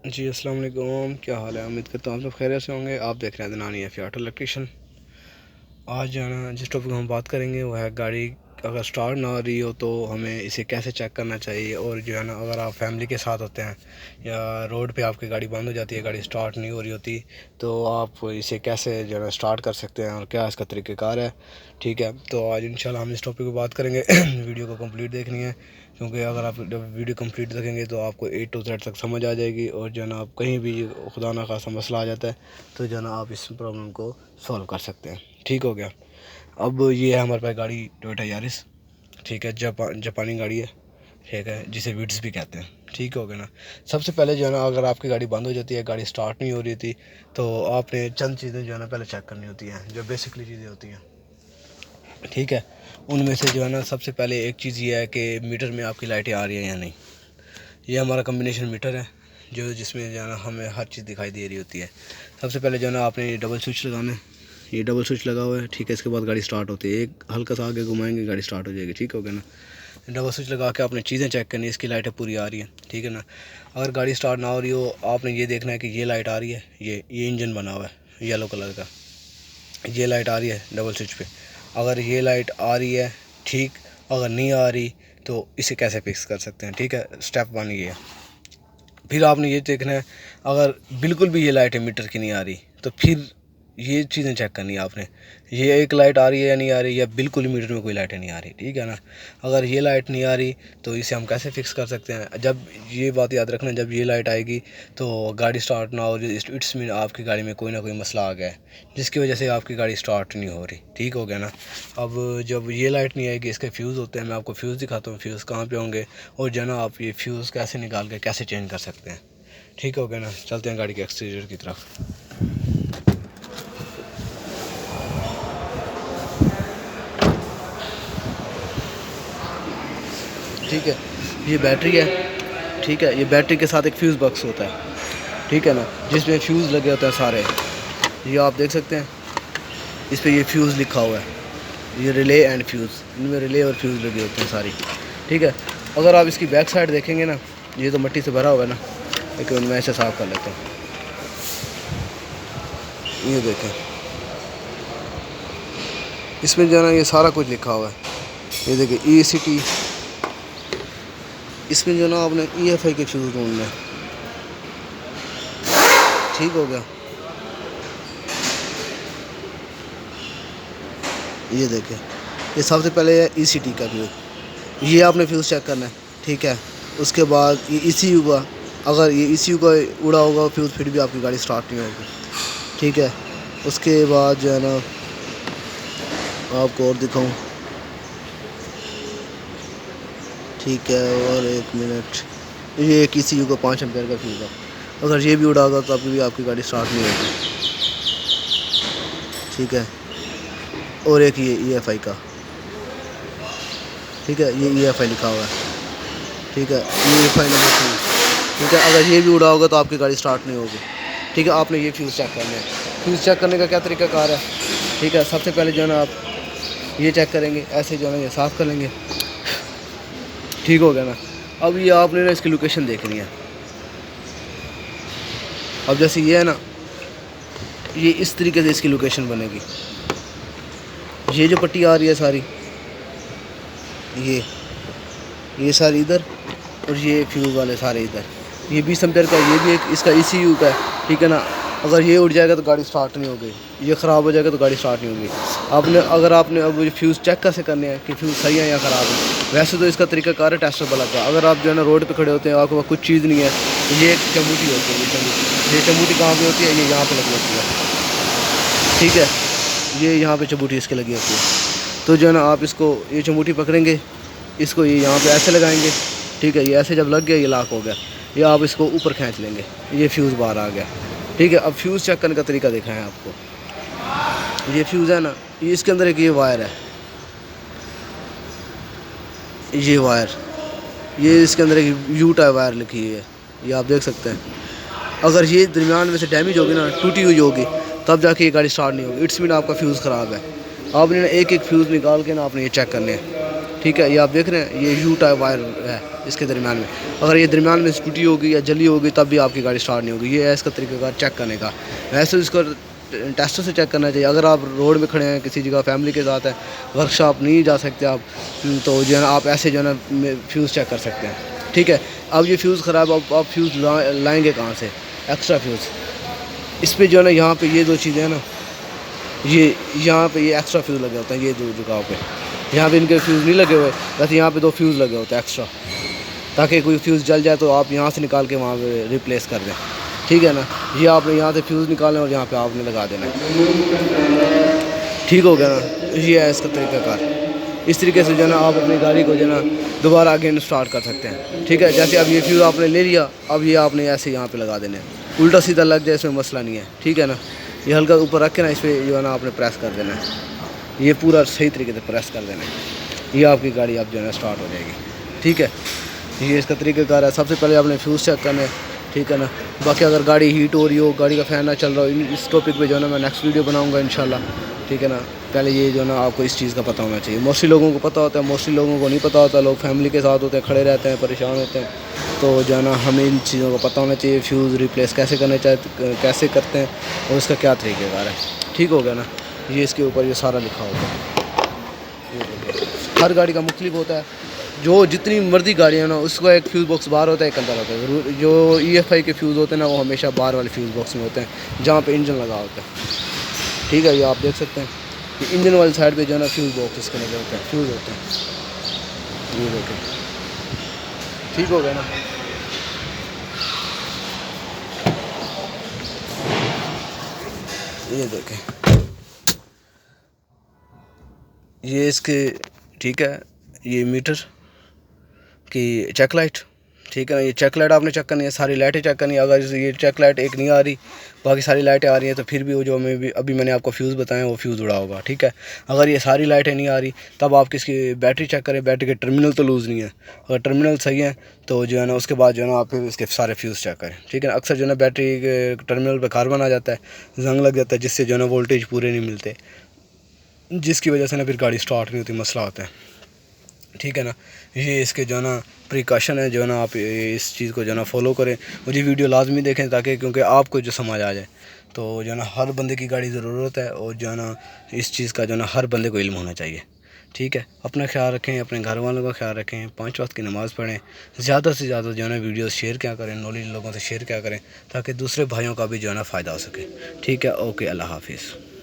जी, अस्सलाम वालेकुम। क्या हाल है? उम्मीद करता हूँ आप सब खैरियत से होंगे। आप देख रहे हैं दनानी एफ ऑटो इलेक्ट्रिशियन। आज जो है ना जिस टॉपिक हम बात करेंगे वो है गाड़ी अगर स्टार्ट ना हो रही हो तो हमें इसे कैसे चेक करना चाहिए। और जो है ना अगर आप फैमिली के साथ होते हैं या रोड पे आपकी गाड़ी बंद हो जाती है, गाड़ी स्टार्ट नहीं हो रही होती, तो आप इसे कैसे जो है ना स्टार्ट कर सकते हैं और क्या इसका तरीक़ेकार है। ठीक है, तो आज इंशाल्लाह हम इस टॉपिक पर बात करेंगे। वीडियो को कंप्लीट देखनी है, क्योंकि अगर आप जब वीडियो कंप्लीट देखेंगे तो आपको ए टू जेड तक समझ आ जाएगी। और जो है ना आप कहीं भी खुदा ना खासा मसला आ जाता है तो जो है ना आप इस प्रॉब्लम को सॉल्व कर सकते हैं। ठीक हो गया। अब ये है हमारे पास गाड़ी टोयोटा यारिस। ठीक है, जापानी गाड़ी है। ठीक है, जिसे विड्स भी कहते हैं। ठीक हो गया ना। सबसे पहले जो है ना अगर आपकी गाड़ी बंद हो जाती है, गाड़ी स्टार्ट नहीं हो रही थी, तो आपने चंद चीज़ें जो है ना पहले चेक करनी होती हैं, जो बेसिकली चीज़ें होती हैं। ठीक है, उनमें से जो है ना सबसे पहले एक चीज़ ये है कि मीटर में आपकी लाइटें आ रही हैं या नहीं। ये हमारा कम्बिनेशन मीटर है जो जिसमें जो है ना हमें हर चीज़ दिखाई दे रही होती है। सबसे पहले जो है ना आपने डबल स्विच लगाना है। ये डबल स्विच लगा हुआ है। ठीक है, इसके बाद गाड़ी स्टार्ट होती है, एक हल्का सा आगे घुमाएंगे गाड़ी स्टार्ट हो जाएगी। ठीक हो गया ना। डबल स्विच लगा के आपने चीज़ें चेक करनी है, इसकी लाइटें पूरी आ रही हैं। ठीक है ना। अगर गाड़ी स्टार्ट ना हो रही हो, आपने ये देखना है कि ये लाइट आ रही है, ये इंजन बना हुआ है येलो कलर का, ये लाइट आ रही है डबल स्विच पे। अगर ये लाइट आ रही है ठीक, अगर नहीं आ रही तो इसे कैसे फिक्स कर सकते हैं। ठीक है, स्टेप वन ये है। फिर आपने ये देखना है अगर बिल्कुल भी ये लाइटें मीटर की नहीं आ रही तो फिर ये चीज़ें चेक करनी है आपने, ये एक लाइट आ रही है या नहीं आ रही, या बिल्कुल ही मीटर में कोई लाइटें नहीं आ रही। ठीक है ना। अगर ये लाइट नहीं आ रही तो इसे हम कैसे फिक्स कर सकते हैं। जब ये बात याद रखना, जब ये लाइट आएगी तो गाड़ी स्टार्ट ना हो रही, इट्स मीन आपकी गाड़ी में कोई ना कोई मसला आ गया है जिसकी वजह से आपकी गाड़ी स्टार्ट नहीं हो रही। ठीक हो गया ना। अब जब ये लाइट नहीं आएगी, इसके फ्यूज़ होते हैं, मैं आपको फ्यूज़ दिखाता हूँ फ्यूज़ कहाँ पे होंगे, और जो है ना आप ये फ्यूज़ कैसे निकाल के कैसे चेंज कर सकते हैं। ठीक हो गया ना। चलते हैं गाड़ी के एक्सटीरियर की तरफ। ठीक है, ये बैटरी है। ठीक है, ये बैटरी के साथ एक फ्यूज़ बॉक्स होता है। ठीक है ना, जिसमें फ्यूज़ लगे होते हैं सारे, ये आप देख सकते हैं। इस पर ये फ्यूज़ लिखा हुआ है, ये रिले एंड फ्यूज़, इनमें रिले और फ्यूज़ लगे होते हैं सारी। ठीक है, अगर आप इसकी बैक साइड देखेंगे ना, ये तो मिट्टी से भरा हुआ है ना, लेकिन मैं इसे साफ़ कर लेता हूँ। ये देखें, इसमें जो है ना ये सारा कुछ लिखा हुआ है। ये देखिए ECT, इसमें जो ना आपने EFI के फ्यूज़ ढूंढने हैं। ठीक हो गया। ये देखें, ये सबसे पहले है ECT का फ्यूज़, ये आपने फ्यूज़ चेक करना है। ठीक है, उसके बाद ये ECU का, अगर ये ECU का उड़ा होगा फ्यूज़ फिर भी आपकी गाड़ी स्टार्ट नहीं होगी। ठीक है, उसके बाद जो है ना आपको और दिखाऊं। ठीक है, और एक मिनट, ये एक ECU का 5 एम्पेयर का फ्यूज़ है, अगर ये भी उड़ा होगा तो आपकी गाड़ी स्टार्ट नहीं होगी। ठीक है, और एक ये EFI का। ठीक है, ये EFI लिखा हुआ है। ठीक है, EFI नंबर 2। ठीक है, अगर ये भी उड़ा होगा तो आपकी गाड़ी स्टार्ट नहीं होगी। ठीक है, आपने ये फ्यूज़ चेक करना है। फ्यूज़ चेक करने का क्या तरीकाकार है। ठीक है, सबसे पहले जो है ना आप ये चेक करेंगे, ऐसे जो है ना ये साफ़ कर लेंगे। ठीक हो गया ना। अब ये आपने ना इसकी लोकेशन देखनी है। अब जैसे ये है ना, ये इस तरीके से इसकी लोकेशन बनेगी। ये जो पट्टी आ रही है सारी, ये सारी इधर, और ये फ्यूज़ वाले सारे इधर। ये 20 एम्पेयर का, ये भी एक इसका ECU का है। ठीक है ना, अगर ये उड़ जाएगा तो गाड़ी स्टार्ट नहीं होगी, ये ख़राब हो जाएगा तो गाड़ी स्टार्ट नहीं होगी। अगर आपने अब फ्यूज़ चेक कैसे करने हैं कि फ्यूज़ सही है या ख़राब है। वैसे तो इसका तरीकाकार है टेस्टर वाला का। अगर आप जो है ना रोड पे खड़े होते हैं, आपके पास कुछ चीज़ नहीं है, ये एक चमूटी होती है। ये चमूटी कहाँ पर होती है, ये यहाँ पर लगी होती है। ठीक है, ये यहाँ पर चमूटी इसके लगी होती है। तो जो है ना आप इसको, ये चमूटी पकड़ेंगे, इसको ये यहाँ पे ऐसे लगाएंगे। ठीक है, ये ऐसे जब लग गया ये लॉक हो गया, ये आप इसको ऊपर खींच लेंगे, ये फ्यूज़ बाहर आ गया। ठीक है, अब फ्यूज़ चेक करने का तरीका दिखाएं आपको। ये फ्यूज़ है ना, ये इसके अंदर एक ये वायर है, ये वायर, ये इसके अंदर एक U-टाइप वायर लिखी हुई है, ये आप देख सकते हैं। अगर ये दरमियान में से डैमेज होगी ना, टूटी हुई होगी, तब जाके ये गाड़ी स्टार्ट नहीं होगी। इट्स मीन आपका फ्यूज़ ख़राब है। आपने ना एक एक फ्यूज़ निकाल के ना आपने ये चेक करने हैं। ठीक है, ये आप देख रहे हैं, ये यू टाइप वायर है इसके दरमियान में। अगर ये दरमियान में स्कूटी होगी या जली होगी तब भी आपकी गाड़ी स्टार्ट नहीं होगी। ये है इसका तरीक़ाकार चेक करने का। वैसे इसको टेस्टर से चेक करना चाहिए। अगर आप रोड में खड़े हैं किसी जगह फैमिली के साथ है, वर्कशॉप नहीं जा सकते आप, तो जो है ना आप ऐसे जो है ना फ्यूज़ चेक कर सकते हैं। ठीक है, अब ये फ्यूज़ ख़राब, अब आप फ्यूज़ लाएँगे कहाँ से, एक्स्ट्रा फ्यूज़। इस पे जो है ना यहाँ पे ये दो चीज़ें हैं ना, ये यहाँ पे ये एक्स्ट्रा फ्यूज़ लगे होते हैं, ये दो जगहों पे। यहाँ पे इनके फ्यूज़ नहीं लगे हुए, वैसे यहाँ पे दो फ्यूज़ लगे होते हैं एक्स्ट्रा, ताकि कोई फ्यूज़ जल जाए तो आप यहाँ से निकाल के वहाँ पे रिप्लेस कर दें। ठीक है ना, ये आपने यहाँ से फ्यूज़ निकालना और यहाँ पे आपने लगा देना है। ठीक हो गया ना, ये है इसका तरीक़ाकार। इस तरीके से जो है ना आप अपनी गाड़ी को जो है ना दोबारा अगेन स्टार्ट कर सकते हैं। ठीक है, जैसे अब ये फ्यूज़ आपने ले लिया, अब ये आपने ऐसे यहाँ पे लगा देने हैं। उल्टा सीधा लग जाए इसमें मसला नहीं है। ठीक है ना, ये हल्का ऊपर रख के ना इस पर जो है ना आपने प्रेस कर देना है, ये पूरा सही तरीके से प्रेस कर देना है। ये आपकी गाड़ी अब जो है ना स्टार्ट हो जाएगी। ठीक है, ये इसका तरीक़ाकार है। सबसे पहले आपने फ्यूज़ चेक करना है। ठीक है ना, बाकी अगर गाड़ी हीट हो रही हो, गाड़ी का फ़ैन ना चल रहा हो, इस टॉपिक पे जो है ना मैं नेक्स्ट वीडियो बनाऊंगा इंशाल्लाह। ठीक है ना, पहले ये जो है ना आपको इस चीज़ का पता होना चाहिए। मोस्टली लोगों को पता होता है, मोस्टली लोगों को नहीं पता होता। लोग फैमिली के साथ होते हैं, खड़े रहते हैं, परेशान होते हैं। तो जो है ना हमें इन चीज़ों का पता होना चाहिए, फ्यूज़ रिप्लेस कैसे करने कैसे करते हैं और इसका क्या तरीक़ेकार है। ठीक हो गया ना, ये इसके ऊपर ये सारा लिखा होता है। हर गाड़ी का मुख्तलिफ होता है। जो जितनी मर्जी गाड़ी है ना, उसका एक फ्यूज़ बॉक्स बाहर होता है, एक अंदर होता है। जो EFI के फ्यूज़ होते हैं ना, वो हमेशा बाहर वाले फ्यूज़ बॉक्स में होते हैं जहाँ पे इंजन लगा होता है। ठीक है, ये आप देख सकते हैं कि इंजन वाली साइड पे जो है ना फ्यूज़ बॉक्स इसके लगे होते हैं, फ्यूज़ होते हैं। ये देखें, ठीक हो गया ना। ये देखें, ये इसके, ठीक है, ये मीटर की चेक लाइट। ठीक है ना, ये चेक लाइट आपने चेक करनी है, सारी लाइटें चेक करनी है। अगर ये चेक लाइट एक नहीं आ रही, बाकी सारी लाइटें आ रही हैं, तो फिर भी वो जो मैं भी अभी मैंने आपको फ्यूज़ बताया वो फ्यूज़ उड़ा होगा। ठीक है, अगर ये सारी लाइटें नहीं आ रही तब आप किसकी बैटरी चेक करें, बैटरी के टर्मिनल तो लूज़ नहीं है। अगर टर्मिनल सही है तो जो है ना उसके बाद जो है ना आप फिर इसके सारे फ्यूज़ चेक करें। ठीक है ना, अक्सर जो है ना बैटरी के टर्मिनल पर कार्बन आ जाता है, जंग लग जाता है, जिससे जो है ना वोल्टेज पूरे नहीं मिलते, जिसकी वजह से ना फिर गाड़ी स्टार्ट नहीं होती, मसला होता है। ठीक है ना, ये इसके जो है ना प्रिकॉशन है, जो है ना आप इस चीज़ को जो है ना फॉलो करें। मुझे वीडियो लाजमी देखें ताकि, क्योंकि आपको जो समझ आ जाए। तो जो है ना हर बंदे की गाड़ी ज़रूरत है, और जो है ना इस चीज़ का जो है ना हर बंदे को इल्म होना चाहिए। ठीक है, अपना ख्याल रखें, अपने घर वालों का ख्याल रखें, 5 वक्त की नमाज़ पढ़ें, ज़्यादा से ज़्यादा जो है ना वीडियो शेयर क्या करें, नॉलेज लोगों से शेयर क्या करें, ताकि दूसरे भाइयों का भी जो है ना फ़ायदा हो सके। ठीक है, ओके, अल्लाह हाफिज़।